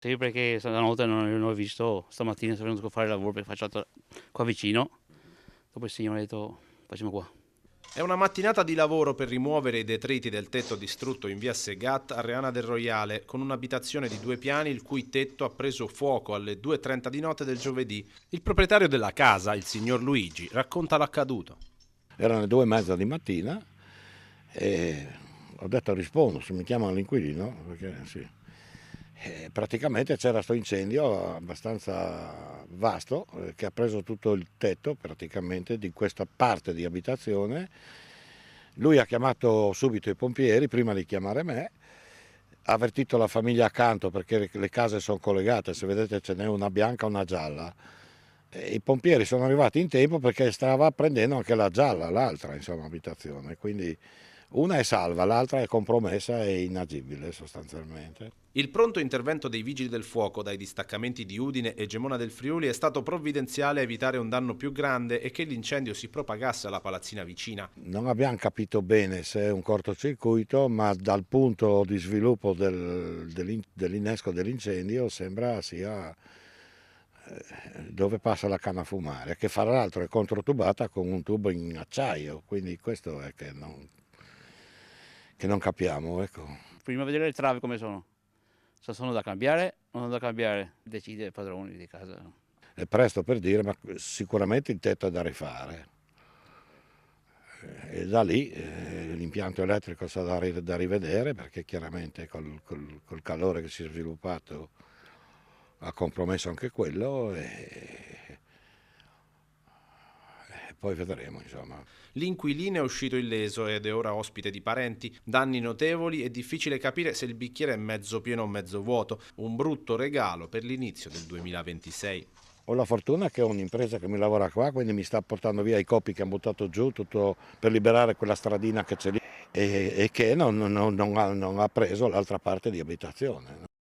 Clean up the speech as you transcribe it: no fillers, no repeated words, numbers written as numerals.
Sì, perché stanotte non ho visto, stamattina sono venuto a fare il lavoro perché faccio qua vicino, dopo il signore ha detto facciamo qua. È una mattinata di lavoro per rimuovere i detriti del tetto distrutto in via Segat a Reana del Royale, con un'abitazione di 2 piani il cui tetto ha preso fuoco alle 2:30 di notte del giovedì. Il proprietario della casa, il signor Luigi, racconta l'accaduto. Erano le 2:30 di mattina e ho detto rispondo, se mi chiamano l'inquilino, perché sì. E praticamente c'era questo incendio abbastanza vasto che ha preso tutto il tetto praticamente di questa parte di abitazione. Lui ha chiamato subito i pompieri prima di chiamare me, ha avvertito la famiglia accanto perché le case sono collegate, se vedete ce n'è una bianca e una gialla. E i pompieri sono arrivati in tempo perché stava prendendo anche la gialla, l'altra insomma, abitazione, quindi una è salva, l'altra è compromessa e inagibile sostanzialmente. Il pronto intervento dei vigili del fuoco dai distaccamenti di Udine e Gemona del Friuli è stato provvidenziale a evitare un danno più grande e che l'incendio si propagasse alla palazzina vicina. Non abbiamo capito bene se è un cortocircuito, ma dal punto di sviluppo dell'innesco dell'incendio sembra sia dove passa la canna a fumare, che fra l'altro è controtubata con un tubo in acciaio, quindi questo è che non capiamo. Ecco. Prima vedere le travi come sono, se sono da cambiare o non da cambiare, decide il padrone di casa. È presto per dire, ma sicuramente il tetto è da rifare. E da lì l'impianto elettrico sarà da rivedere perché chiaramente col calore che si è sviluppato ha compromesso anche quello e poi vedremo insomma. L'inquilino è uscito illeso ed è ora ospite di parenti. Danni notevoli e difficile capire se il bicchiere è mezzo pieno o mezzo vuoto. Un brutto regalo per l'inizio del 2026. Ho la fortuna che ho un'impresa che mi lavora qua, quindi mi sta portando via i copi che hanno buttato giù, tutto per liberare quella stradina che c'è lì e che non ha preso l'altra parte di abitazione.